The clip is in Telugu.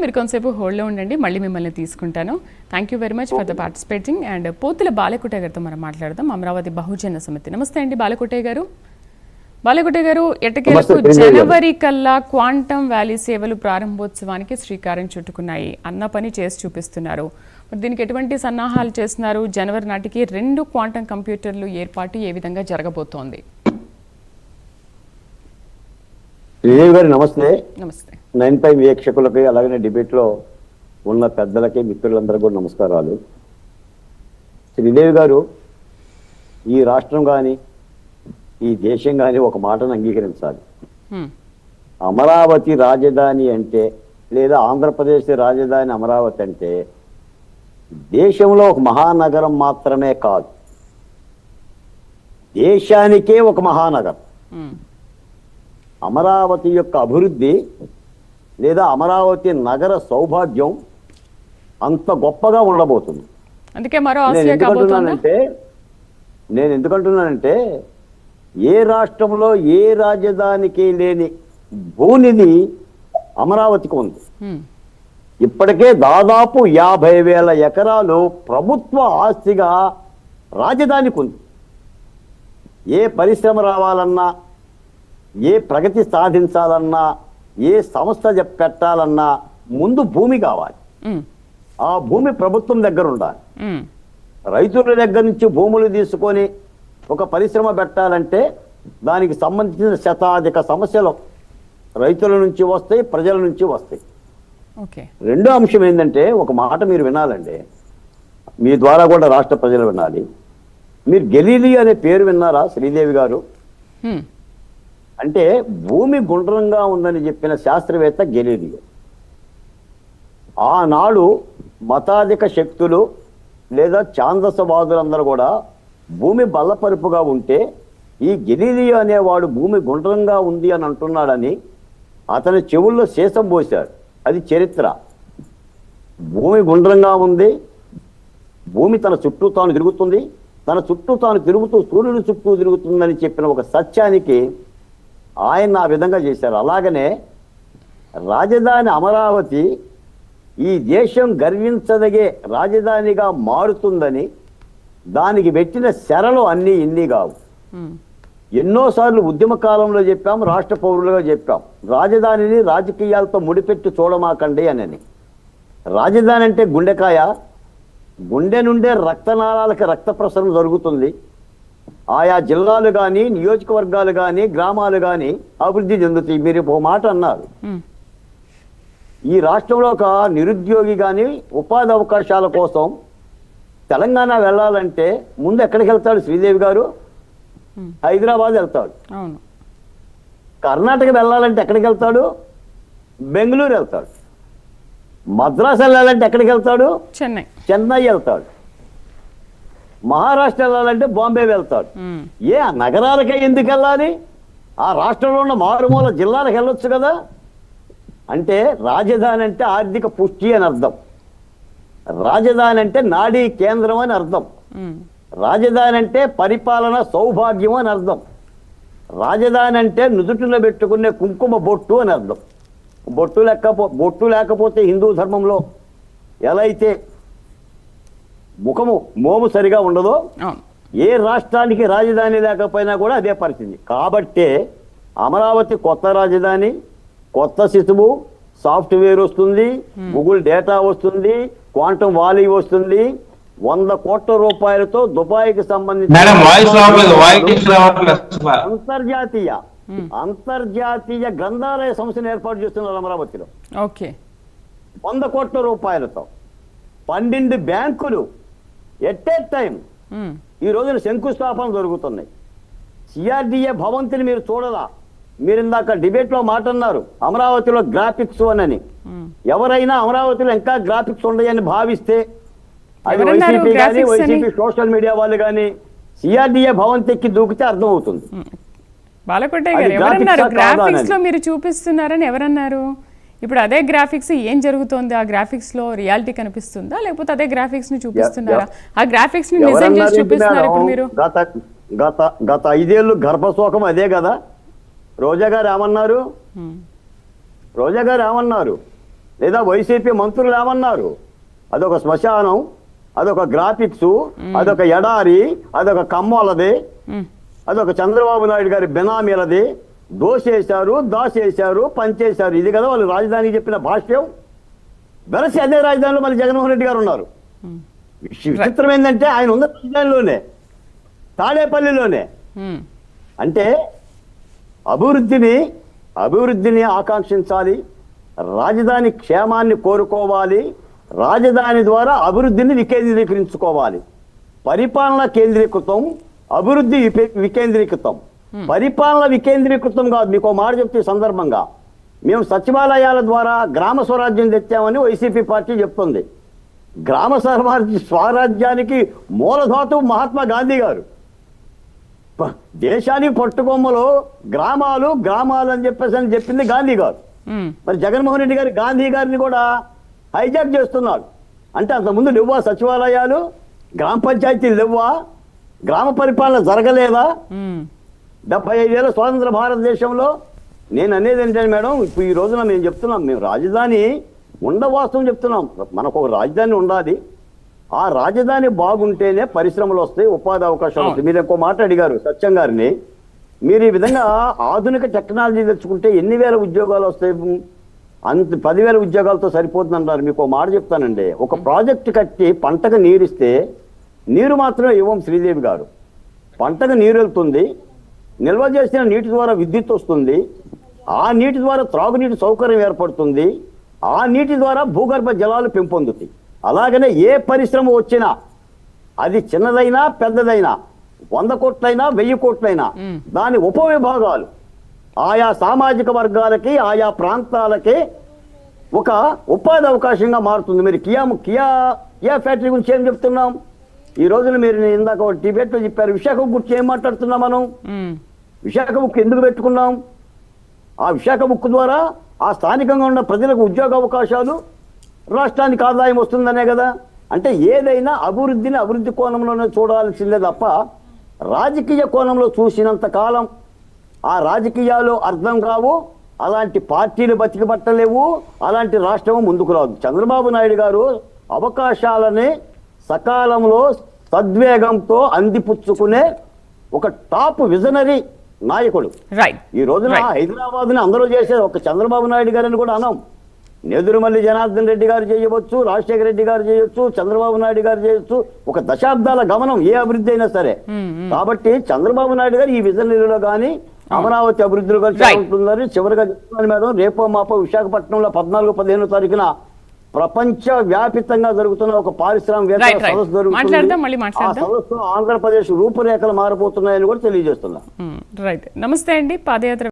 మీరు కొంతసేపు హోల్డ్లో ఉండండి, మళ్ళీ మిమ్మల్ని తీసుకుంటాను. Thank you very much for the participating. And Pothula Balakotaiah గారితో మనం మాట్లాడదాం, అమరావతి బహుజన సమితి. నమస్తే అండి బాలకోటయ్య గారు. బాలకోటయ్య గారు, ఎట్టకేలకు జనవరి కల్లా క్వాంటమ్ వ్యాలీ సేవలు ప్రారంభోత్సవానికి శ్రీకారం చుట్టుకున్నాయి. అన్న పని చేసి చూపిస్తున్నారు. మరి దీనికి ఎటువంటి సన్నాహాలు చేస్తున్నారు? జనవరి నాటికి 2 క్వాంటమ్ కంప్యూటర్లు ఏర్పాటు ఏ విధంగా జరగబోతోంది? శ్రీదేవి గారు నమస్తే. నమస్తే. 9 వీక్షకులకి అలాగే డిబేట్ లో ఉన్న పెద్దలకి మిత్రులందరికీ కూడా నమస్కారాలు. శ్రీదేవి గారు, ఈ రాష్ట్రం కానీ ఈ దేశం కానీ ఒక మాటను అంగీకరించాలి. అమరావతి రాజధాని అంటే, లేదా ఆంధ్రప్రదేశ్ రాజధాని అమరావతి అంటే దేశంలో ఒక మహానగరం మాత్రమే కాదు, దేశానికే ఒక మహానగరం. అమరావతి యొక్క అభివృద్ధి లేదా అమరావతి నగర సౌభాగ్యం అంత గొప్పగా ఉండబోతుంది. అందుకే మరో ఆసియా కాబోతోంది. నేను ఎందుకంటున్నానంటే ఏ రాష్ట్రంలో ఏ రాజధానికి లేని భూనిధి అమరావతికి ఉంది. ఇప్పటికే దాదాపు 50,000 ఎకరాలు ప్రభుత్వ ఆస్తిగా రాజధానికి ఉంది. ఏ పరిశ్రమ రావాలన్నా, ఏ ప్రగతి సాధించాలన్నా, ఏ సంస్థ పెట్టాలన్నా ముందు భూమి కావాలి. ఆ భూమి ప్రభుత్వం దగ్గర ఉండాలి. రైతుల దగ్గర నుంచి భూములు తీసుకొని ఒక పరిశ్రమ పెట్టాలంటే దానికి సంబంధించిన శతాధిక సమస్యలు రైతుల నుంచి వస్తాయి, ప్రజల నుంచి వస్తాయి. రెండో అంశం ఏంటంటే, ఒక మాట మీరు వినాలండి, మీ ద్వారా కూడా రాష్ట్ర ప్రజలు వినాలి. మీరు గెలీలీ అనే పేరు విన్నారా శ్రీదేవి గారు? అంటే భూమి గుండ్రంగా ఉందని చెప్పిన శాస్త్రవేత్త గెలీలీ. ఆనాడు మతాధిక శక్తులు లేదా ఛాందసవాదులందరూ కూడా భూమి బల్లపరుపుగా ఉంటే ఈ గెలీలీ అనేవాడు భూమి గుండ్రంగా ఉంది అని అంటున్నాడని అతని చెవుల్లో శేషం పోశాడు. అది చరిత్ర. భూమి గుండ్రంగా ఉంది, భూమి తన చుట్టూ తాను తిరుగుతుంది, తన చుట్టూ తాను తిరుగుతూ సూర్యుడి చుట్టూ తిరుగుతుందని చెప్పిన ఒక సత్యానికి ఆయన ఆ విధంగా చేశారు. అలాగనే రాజధాని అమరావతి ఈ దేశం గర్వించదగే రాజధానిగా మారుతుందని దానికి పెట్టిన శరలు అన్నీ ఇన్ని కావు. ఎన్నోసార్లు ఉద్యమ కాలంలో చెప్పాం, రాష్ట్ర పౌరులుగా చెప్పాం, రాజధానిని రాజకీయాలతో ముడిపెట్టి చూడమాకండి అని. రాజధాని అంటే గుండెకాయ, గుండె నుండే రక్తనాళాలకు రక్త ప్రసరణ జరుగుతుంది. ఆయా జిల్లాలు కానీ, నియోజకవర్గాలు కానీ, గ్రామాలు కానీ అభివృద్ధి చెందుతాయి. మీరు ఒక మాట అన్నారు, ఈ రాష్ట్రంలో ఒక నిరుద్యోగి కానీ ఉపాధి అవకాశాల కోసం తెలంగాణ వెళ్ళాలంటే ముందు ఎక్కడికి వెళ్తాడు శ్రీదేవి గారు? హైదరాబాద్ వెళ్తాడు. కర్ణాటక వెళ్ళాలంటే ఎక్కడికి వెళ్తాడు? బెంగళూరు వెళ్తాడు. మద్రాసు వెళ్ళాలంటే ఎక్కడికి వెళ్తాడు? చెన్నై వెళ్తాడు. మహారాష్ట్ర వెళ్ళాలంటే బాంబే వెళ్తాడు. ఏ నగరాలకే ఎందుకు వెళ్ళాలి? ఆ రాష్ట్రంలో ఉన్న మారుమూల జిల్లాలకు వెళ్ళొచ్చు కదా. అంటే రాజధాని అంటే ఆర్థిక పుష్టి అని అర్థం, రాజధాని అంటే నాడీ కేంద్రం అని అర్థం, రాజధాని అంటే పరిపాలన సౌభాగ్యం అని అర్థం, రాజధాని అంటే నుదుటిలో పెట్టుకునే కుంకుమ బొట్టు అని అర్థం. బొట్టు లేకపోతే హిందూ ధర్మంలో ఎలా అయితే ముఖము మోము సరిగా ఉండదో, ఏ రాష్ట్రానికి రాజధాని లేకపోయినా కూడా అదే పరిస్థితి. కాబట్టే అమరావతి కొత్త రాజధాని, కొత్త శిశువు, సాఫ్ట్వేర్ వస్తుంది, గూగుల్ డేటా వస్తుంది, క్వాంటమ్ వాలీ వస్తుంది. 100 కోట్ల రూపాయలతో దుబాయ్కి సంబంధించిన అంతర్జాతీయ గ్రంథాలయ సంస్థను ఏర్పాటు చేస్తున్నారు అమరావతిలో. 100 కోట్ల రూపాయలతో 12 బ్యాంకులు ఎట్ ఏ టైం ఈ రోజున శంకుస్థాపన జరుగుతున్నాయి. సిఆర్డిఏ భవంతిని మీరు చూడరా? మీరు ఇందాక డిబేట్ లో మాట అన్నారు అమరావతిలో గ్రాఫిక్స్ అని. ఎవరైనా అమరావతిలో ఇంకా గ్రాఫిక్స్ ఉన్నాయని భావిస్తే అది వైసీపీ కానీ, వైసీపీ సోషల్ మీడియా వాళ్ళు కానీ సిఆర్డిఏ భవంతికి దూకితే అర్థం అవుతుంది. బాలకోటయ్య గారు, ఎవరన్నారు గ్రాఫిక్స్ లో మీరు చూపిస్తున్నారని? ఎవరన్నారు? ఇప్పుడు అదే గ్రాఫిక్స్ ఏం జరుగుతోంది? ఆ గ్రాఫిక్స్ లో రియాలిటీ కనిపిస్తుందా, లేకపోతే అదే గ్రాఫిక్స్ ని చూపిస్తున్నారా? ఆ గ్రాఫిక్స్ ని నిజం చేసి చూపిస్తున్నారు ఇప్పుడు మీరు. గత 5 ఏళ్ళు గర్భశోకం అదే కదా. రోజా గారు ఏమన్నారు? లేదా వైసీపీ మంత్రులు ఏమన్నారు? అదొక శ్మశానం, అదొక గ్రాఫిక్స్, అదొక ఎడారి, అదొక కమ్మలది, అదొక చంద్రబాబు నాయుడు గారి బెనామీలది, దోసేశారు, దాసేశారు, పంచేశారు. ఇది కదా వాళ్ళు రాజధానికి చెప్పిన భాష్యం. వెరసి అదే రాజధానిలో మళ్ళీ జగన్మోహన్ రెడ్డి గారు ఉన్నారు. విచిత్రం ఏంటంటే ఆయన ఉన్న రాజధానిలోనే, తాడేపల్లిలోనే. అంటే అభివృద్ధిని ఆకాంక్షించాలి, రాజధాని క్షేమాన్ని కోరుకోవాలి, రాజధాని ద్వారా అభివృద్ధిని వికేంద్రీకరించుకోవాలి. పరిపాలన కేంద్రీకృతం, అభివృద్ధి వికేంద్రీకృతం. పరిపాలన వికేంద్రీకృతం కాదు. మీకు ఒక మాట చెప్తే సందర్భంగా, మేము సచివాలయాల ద్వారా గ్రామ స్వరాజ్యం తెచ్చామని వైసీపీ పార్టీ చెప్తుంది. గ్రామ స్వరాజ్యానికి మూలధాతు మహాత్మా గాంధీ గారు. దేశానికి పట్టుకొమ్మలో గ్రామాలు అని చెప్పింది గాంధీ గారు. మరి జగన్మోహన్ రెడ్డి గారు గాంధీ గారిని కూడా హైజాక్ చేస్తున్నాడు. అంటే అంతకుముందు లేవా సచివాలయాలు, గ్రామ పంచాయతీలు లేవా, గ్రామ పరిపాలన జరగలేదా 75 ఏళ్ళ స్వాతంత్ర భారతదేశంలో? నేను అనేది ఏంటంటే మేడం, ఇప్పుడు ఈ రోజున మేము చెప్తున్నాం, మేము రాజధాని ఉండవాస్తవం చెప్తున్నాం. మనకు ఒక రాజధాని ఉండాలి. ఆ రాజధాని బాగుంటేనే పరిశ్రమలు వస్తాయి, ఉపాధి అవకాశాలు వస్తాయి. మీరు ఇంకో మాట అడిగారు సత్యం గారిని. మీరు ఈ విధంగా ఆధునిక టెక్నాలజీ తెచ్చుకుంటే ఎన్ని వేల ఉద్యోగాలు వస్తాయి? 10,000 ఉద్యోగాలతో సరిపోతుందంటారు. మీకు ఒక మాట చెప్తానండి. ఒక ప్రాజెక్ట్ కట్టి పంటకు నీరిస్తే, నీరు మాత్రమే ఇవ్వం శ్రీదేవి గారు, పంటకు నీరు వెళ్తుంది, నిల్వ చేసిన నీటి ద్వారా విద్యుత్ వస్తుంది, ఆ నీటి ద్వారా త్రాగునీటి సౌకర్యం ఏర్పడుతుంది, ఆ నీటి ద్వారా భూగర్భ జలాలు పెంపొందుతాయి. అలాగనే ఏ పరిశ్రమ వచ్చినా, అది చిన్నదైనా పెద్దదైనా, 100 కోట్లైనా 1000 కోట్లైనా, దాని ఉపవిభాగాలు ఆయా సామాజిక వర్గాలకి, ఆయా ప్రాంతాలకి ఒక ఉపాధి అవకాశంగా మారుతుంది. మీరు కియా ఫ్యాక్టరీ గురించి ఏం చెప్తున్నాం? ఈ రోజున మీరు ఇందాక డిబేట్లో చెప్పారు, విశాఖ గురించి ఏం మాట్లాడుతున్నాం మనం? విశాఖ బుక్ ఎందుకు పెట్టుకున్నాం? ఆ విశాఖ బుక్ ద్వారా ఆ స్థానికంగా ఉన్న ప్రజలకు ఉద్యోగ అవకాశాలు, రాష్ట్రానికి ఆదాయం వస్తుందనే కదా. అంటే ఏదైనా అభివృద్ధి కోణంలోనే చూడాల్సిందే తప్ప రాజకీయ కోణంలో చూసినంత కాలం ఆ రాజకీయాలు అర్థం కావు, అలాంటి పార్టీలు బతికి పట్టలేవు, అలాంటి రాష్ట్రం ముందుకు రాదు. చంద్రబాబు నాయుడు గారు అవకాశాలని సకాలంలో సద్వేగంతో అందిపుచ్చుకునే ఒక టాప్ విజనరీ నాయకుడు. ఈ రోజున హైదరాబాద్ ని అందరూ చేశారు, ఒక చంద్రబాబు నాయుడు గారిని కూడా అన్నాం. నెదురుమల్లి జనార్దన్ రెడ్డి గారు చేయవచ్చు, రాజశేఖర రెడ్డి గారు చేయొచ్చు, చంద్రబాబు నాయుడు గారు చేయొచ్చు. ఒక దశాబ్దాల గమనం ఏ అభివృద్ధి అయినా సరే. కాబట్టి చంద్రబాబు నాయుడు గారు ఈ విజనరీలో కానీ అమరావతి అభివృద్ధిలో కానీ ఉంటుందని చివరిగా చెప్తున్నాను మేడం. రేపో మాపో విశాఖపట్నంలో 14-15 తారీఖున ప్రపంచ వ్యాపితంగా జరుగుతున్న ఒక పారిశ్రామిక సదస్సు జరుగుతుంది. ఆ సదస్సులో ఆంధ్రప్రదేశ్ రూపురేఖలు మారబోతున్నాయని కూడా తెలియజేస్తున్నా. నమస్తే అండి. పాదయాత్ర